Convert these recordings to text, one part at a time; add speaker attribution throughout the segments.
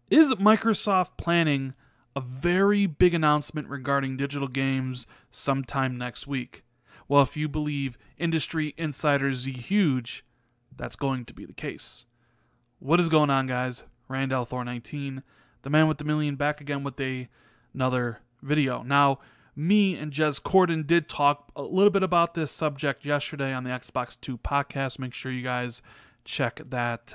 Speaker 1: Is Microsoft planning a very big announcement regarding digital games sometime next week? Well, if you believe industry insider ZhugeEX, that's going to be the case. What is going on, guys? Randall Thor 19, the man with the million, back again with another video. Now, me and Jez Corden did talk a little bit about this subject yesterday on the Xbox 2 podcast. Make sure you guys check that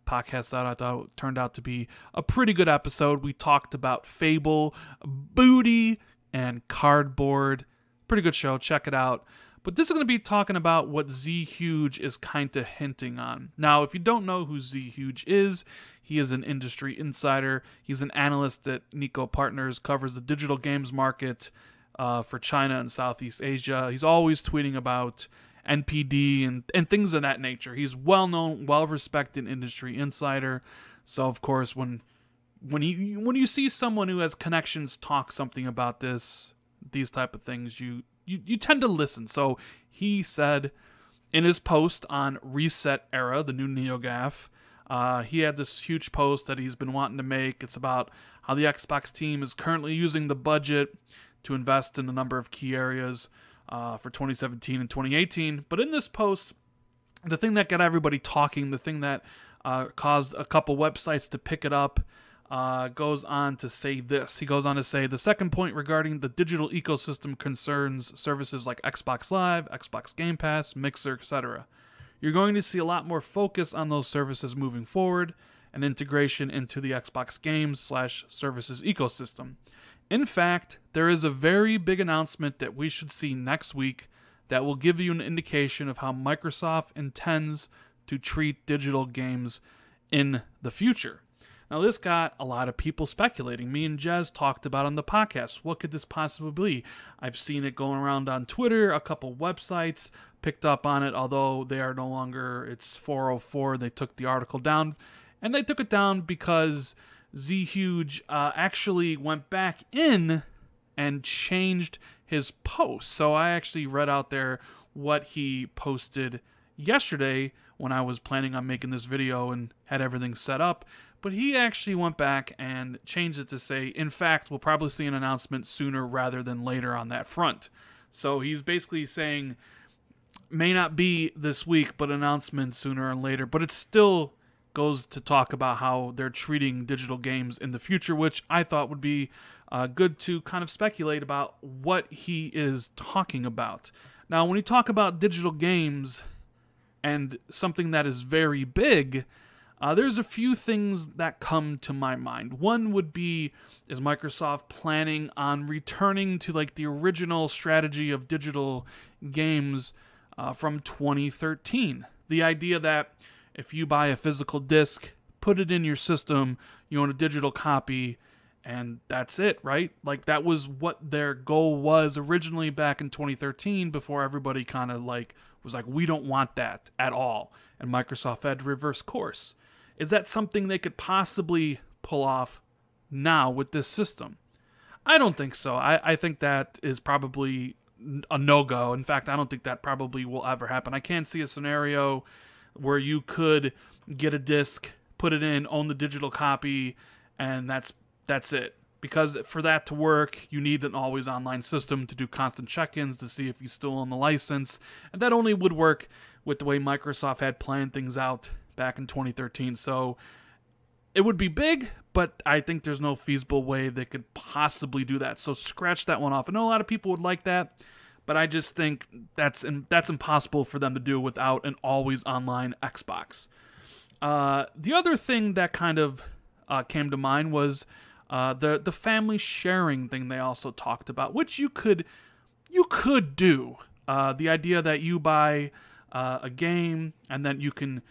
Speaker 1: podcast out. I thought it turned out to be a pretty good episode. We talked about Fable, booty, and cardboard. Pretty good show. Check it out. But this is going to be talking about what ZhugeEX is kind of hinting on. Now, if you don't know who ZhugeEX is, he is an industry insider. He's an analyst at Niko Partners, covers the digital games market for China and Southeast Asia. He's always tweeting about NPD and things of that nature. He's well-known, well-respected industry insider. So, of course, when you see someone who has connections talk something about these type of things, you tend to listen. So he said in his post on ResetEra, the new NeoGAF, he had this huge post that he's been wanting to make. It's about how the Xbox team is currently using the budget to invest in a number of key areas for 2017 and 2018. But in this post, the thing that got everybody talking, the thing that caused a couple websites to pick it up, goes on to say this. He goes on to say, the second point regarding the digital ecosystem concerns services like Xbox Live, Xbox Game Pass, Mixer, etc. You're going to see a lot more focus on those services moving forward and integration into the Xbox games/services ecosystem. In fact, there is a very big announcement that we should see next week that will give you an indication of how Microsoft intends to treat digital games in the future. Now, this got a lot of people speculating. Me and Jez talked about on the podcast. What could this possibly be? I've seen it going around on Twitter. A couple websites picked up on it, although they are no longer, it's 404. They took the article down. And they took it down because ZhugeEX actually went back in and changed his post. So I actually read out there what he posted yesterday when I was planning on making this video and had everything set up. But he actually went back and changed it to say, in fact, we'll probably see an announcement sooner rather than later on that front. So he's basically saying, may not be this week, but announcement sooner or later. But it still goes to talk about how they're treating digital games in the future, which I thought would be good to kind of speculate about what he is talking about. Now, when you talk about digital games and something that is very big, there's a few things that come to my mind. One would be, is Microsoft planning on returning to like the original strategy of digital games from 2013? The idea that if you buy a physical disc, put it in your system, you own a digital copy, and that's it, right? Like that was what their goal was originally back in 2013 before everybody kind of like was like, we don't want that at all. And Microsoft had to reverse course. Is that something they could possibly pull off now with this system? I don't think so. I think that is probably a no-go. In fact, I don't think that probably will ever happen. I can't see a scenario where you could get a disc, put it in, own the digital copy, and that's it. Because for that to work, you need an always online system to do constant check-ins to see if you still own the license. And that only would work with the way Microsoft had planned things out back in 2013. So it would be big, but I think there's no feasible way they could possibly do that. So scratch that one off. I know a lot of people would like that, but I just think that's impossible for them to do without an always online Xbox. The other thing that kind of came to mind was the family sharing thing they also talked about, which you could do. The idea that you buy a game and then you can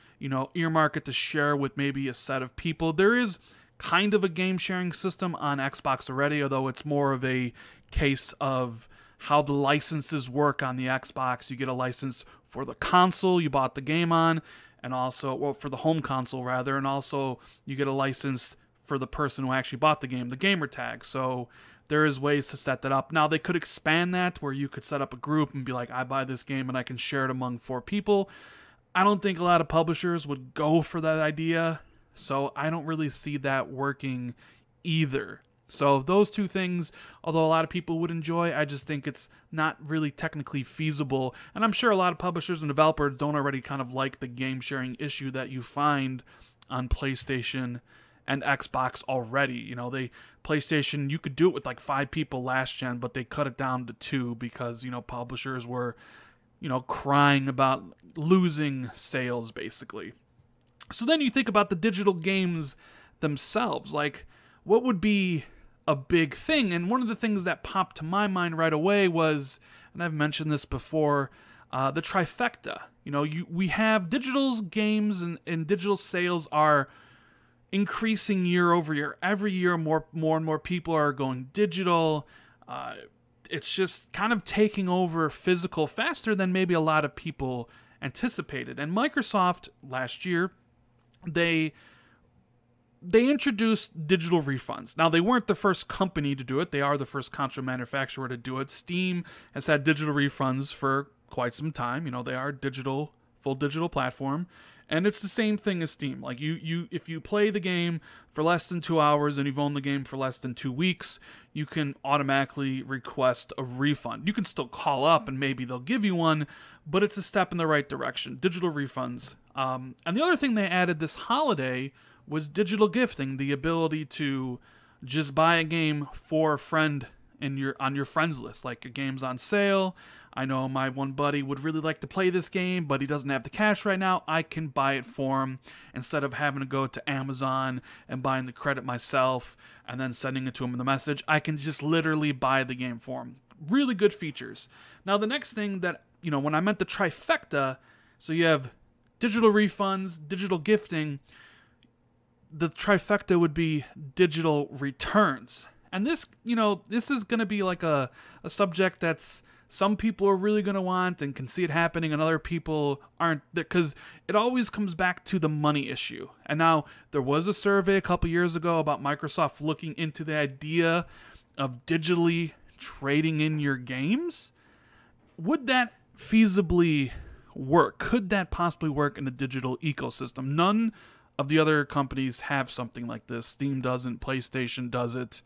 Speaker 1: earmark it to share with maybe a set of people. There is kind of a game sharing system on Xbox already, although it's more of a case of how the licenses work on the Xbox. You get a license for the console you bought the game on, and also, well, for the home console rather, and also you get a license for the person who actually bought the game, the gamer tag. So there is ways to set that up. Now, they could expand that where you could set up a group and be like, I buy this game and I can share it among 4 people. I don't think a lot of publishers would go for that idea. So I don't really see that working either. So those two things, although a lot of people would enjoy, I just think it's not really technically feasible. And I'm sure a lot of publishers and developers don't already kind of like the game sharing issue that you find on PlayStation and Xbox already. You know, PlayStation, you could do it with like 5 people last gen, but they cut it down to 2 because, you know, publishers were, you know, crying about losing sales basically. So then you think about the digital games themselves, like what would be a big thing? And one of the things that popped to my mind right away was, and I've mentioned this before, the trifecta. You know, we have digital games and digital sales are increasing year over year. Every year, more and more people are going digital. It's just kind of taking over physical faster than maybe a lot of people anticipated. And Microsoft last year, they introduced digital refunds. Now, they weren't the first company to do it. They are the first console manufacturer to do it. Steam has had digital refunds for quite some time. You know, they are full digital platform. And it's the same thing as Steam. Like, if you play the game for less than 2 hours and you've owned the game for less than 2 weeks, you can automatically request a refund. You can still call up and maybe they'll give you one, but it's a step in the right direction. Digital refunds. And the other thing they added this holiday was digital gifting, the ability to just buy a game for a friend on your friends list. Like, a game's on sale. I know my one buddy would really like to play this game, but he doesn't have the cash right now. I can buy it for him instead of having to go to Amazon and buying the credit myself and then sending it to him in the message. I can just literally buy the game for him. Really good features. Now, the next thing that, you know, when I meant the trifecta, so you have digital refunds, digital gifting, the trifecta would be digital returns. And this, you know, this is going to be like a subject that's some people are really going to want and can see it happening, and other people aren't, because it always comes back to the money issue. And now, there was a survey a couple years ago about Microsoft looking into the idea of digitally trading in your games. Would that feasibly work? Could that possibly work in a digital ecosystem? None of the other companies have something like this. Steam doesn't, PlayStation doesn't,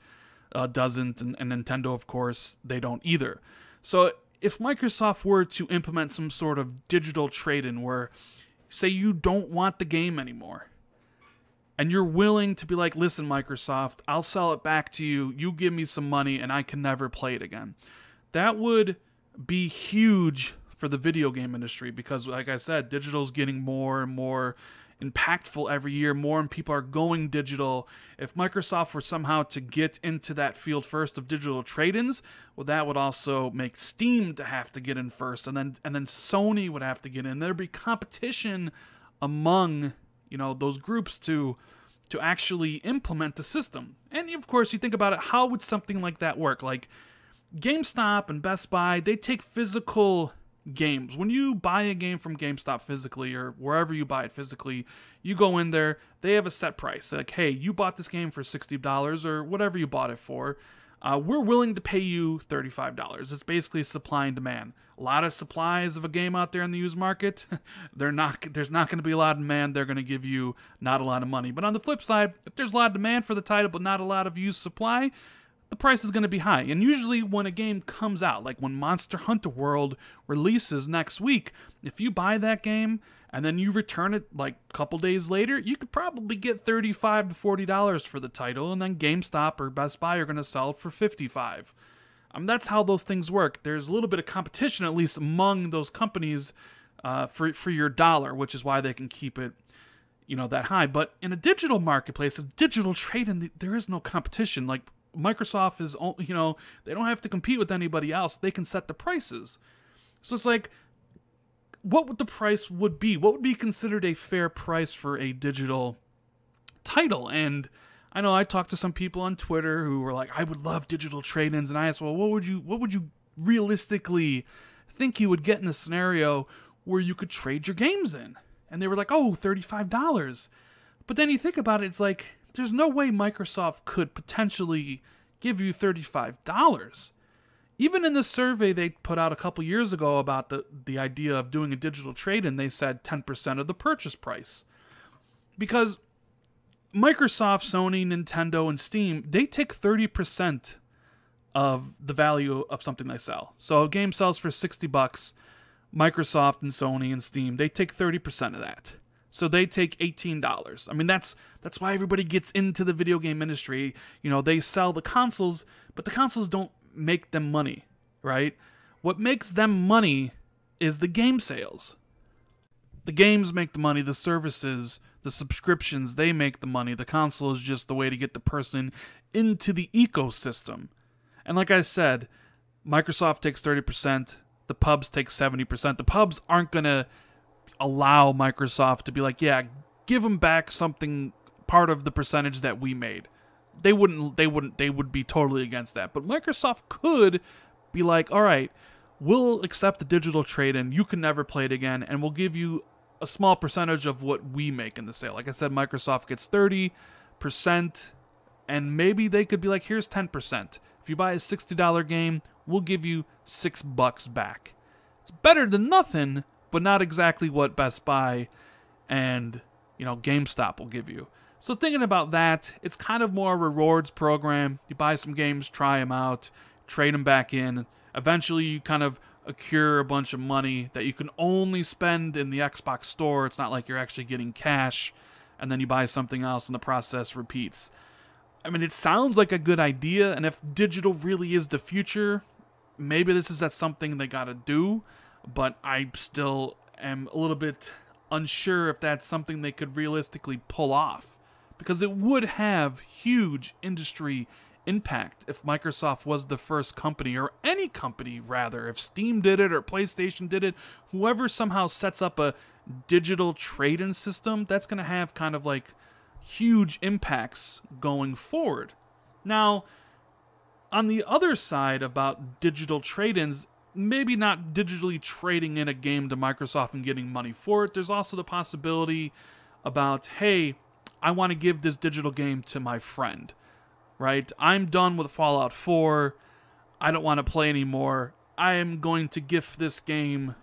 Speaker 1: and Nintendo, of course, they don't either. So if Microsoft were to implement some sort of digital trade-in where, say, you don't want the game anymore, and you're willing to be like, listen, Microsoft, I'll sell it back to you, you give me some money, and I can never play it again. That would be huge for the video game industry because, like I said, digital's getting more and more impactful every year. More and people are going digital. If Microsoft were somehow to get into that field first of digital trade-ins, well, that would also make Steam to have to get in first, and then Sony would have to get in. There'd be competition among, you know, those groups to actually implement the system. And of course, you think about it, how would something like that work? Like GameStop and Best Buy, they take physical games. When you buy a game from GameStop physically or wherever you buy it physically, you go in there, they have a set price. Like, hey, you bought this game for $60 or whatever you bought it for. We're willing to pay you $35. It's basically supply and demand. A lot of supplies of a game out there in the used market, there's not going to be a lot of demand. They're going to give you not a lot of money. But on the flip side, if there's a lot of demand for the title but not a lot of used supply, the price is going to be high. And usually when a game comes out, like when Monster Hunter World releases next week, if you buy that game and then you return it like a couple days later, you could probably get $35 to $40 for the title, and then GameStop or Best Buy are going to sell it for $55. That's how those things work. There's a little bit of competition, at least among those companies, for your dollar, which is why they can keep it, you know, that high. But in a digital marketplace, a digital trade-in, there is no competition. Like, Microsoft is, you know, they don't have to compete with anybody else. They can set the prices. So it's like, what would the price would be? What would be considered a fair price for a digital title? And I know I talked to some people on Twitter who were like, I would love digital trade-ins. And I asked, well, what would you realistically think you would get in a scenario where you could trade your games in? And they were like, oh, $35. But then you think about it, it's like, there's no way Microsoft could potentially give you $35. Even in the survey they put out a couple years ago about the idea of doing a digital trade-in, they said 10% of the purchase price. Because Microsoft, Sony, Nintendo, and Steam, they take 30% of the value of something they sell. So a game sells for $60, Microsoft and Sony and Steam, they take 30% of that. So they take $18. I mean, that's why everybody gets into the video game industry. You know, they sell the consoles, but the consoles don't make them money, right? What makes them money is the game sales. The games make the money, the services, the subscriptions, they make the money. The console is just the way to get the person into the ecosystem. And like I said, Microsoft takes 30%, the pubs take 70%. The pubs aren't going to allow Microsoft to be like, yeah, give them back something, part of the percentage that we made. They would be totally against that. But Microsoft could be like, all right, we'll accept the digital trade-in, you can never play it again, and we'll give you a small percentage of what we make in the sale. Like I said, Microsoft gets 30%, and maybe they could be like, here's 10%. If you buy a $60 game, we'll give you $6 back. It's better than nothing, but not exactly what Best Buy and, you know, GameStop will give you. So thinking about that, it's kind of more a rewards program. You buy some games, try them out, trade them back in. Eventually, you kind of accrue a bunch of money that you can only spend in the Xbox store. It's not like you're actually getting cash, and then you buy something else and the process repeats. I mean, it sounds like a good idea, and if digital really is the future, maybe this is something they gotta do, but I still am a little bit unsure if that's something they could realistically pull off, because it would have huge industry impact if Microsoft was the first company, or any company rather, if Steam did it or PlayStation did it, whoever somehow sets up a digital trade-in system, that's going to have kind of like huge impacts going forward. Now, on the other side about digital trade-ins, maybe not digitally trading in a game to Microsoft and getting money for it, there's also the possibility about, hey, I want to give this digital game to my friend. Right? I'm done with Fallout 4. I don't want to play anymore. I am going to gift this game,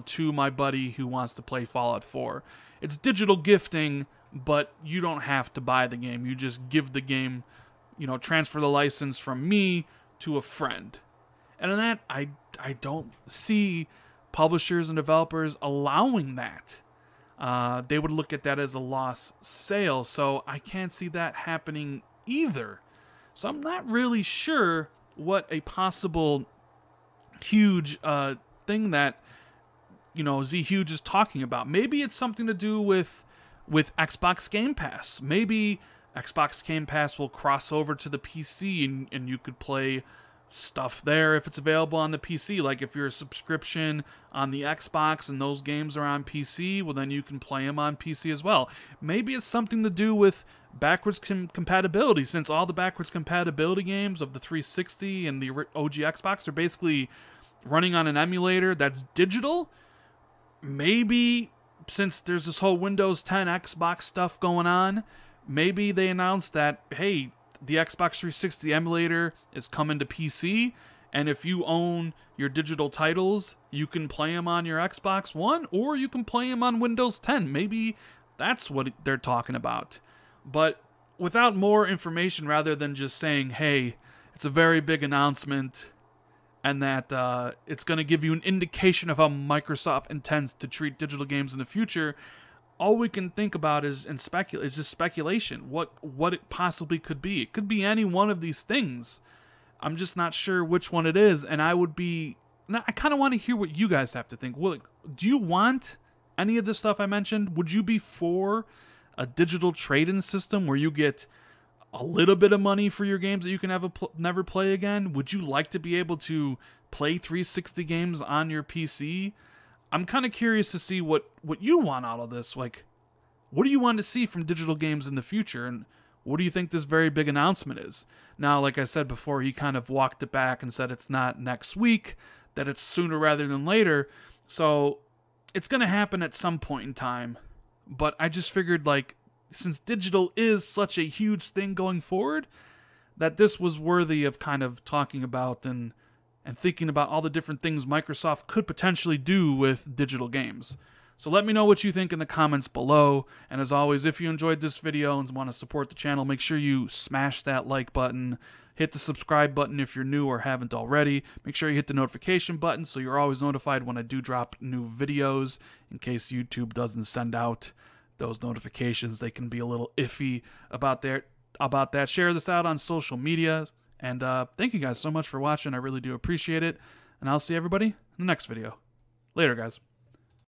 Speaker 1: to my buddy who wants to play Fallout 4. It's digital gifting, but you don't have to buy the game. You just give the game, transfer the license from me to a friend. And in that, I don't see publishers and developers allowing that. They would look at that as a lost sale, so I can't see that happening either. So I'm not really sure what a possible huge thing that ZhugeEX is talking about. Maybe it's something to do with Xbox Game Pass. Maybe Xbox Game Pass will cross over to the PC and you could play stuff there if it's available on the PC. Like if you're a subscription on the Xbox and those games are on PC, well then you can play them on PC as well. Maybe it's something to do with backwards compatibility, since all the backwards compatibility games of the 360 and the OG Xbox are basically running on an emulator that's digital. Maybe since there's this whole Windows 10 Xbox stuff going on, maybe they announced that, hey, the Xbox 360 emulator is coming to PC, and if you own your digital titles, you can play them on your Xbox One, or you can play them on Windows 10. Maybe that's what they're talking about. But without more information, rather than just saying, hey, it's a very big announcement, and that it's going to give you an indication of how Microsoft intends to treat digital games in the future, all we can think about is just speculation. What it possibly could be. It could be any one of these things. I'm just not sure which one it is, and I kind of want to hear what you guys have to think. Do you want any of the stuff I mentioned? Would you be for a digital trade-in system where you get a little bit of money for your games that you can never play again? Would you like to be able to play 360 games on your PC? I'm kind of curious to see what you want out of this. Like, what do you want to see from digital games in the future, and what do you think this very big announcement is? Now, like I said before, he kind of walked it back and said it's not next week, that it's sooner rather than later. So it's going to happen at some point in time. But I just figured, like, since digital is such a huge thing going forward, that this was worthy of kind of talking about and thinking about all the different things Microsoft could potentially do with digital games. So let me know what you think in the comments below. And as always, if you enjoyed this video and want to support the channel, make sure you smash that like button. Hit the subscribe button if you're new or haven't already. Make sure you hit the notification button so you're always notified when I do drop new videos. In case YouTube doesn't send out those notifications, they can be a little iffy about that. Share this out on social media. And thank you guys so much for watching. I really do appreciate it. And I'll see everybody in the next video. Later, guys.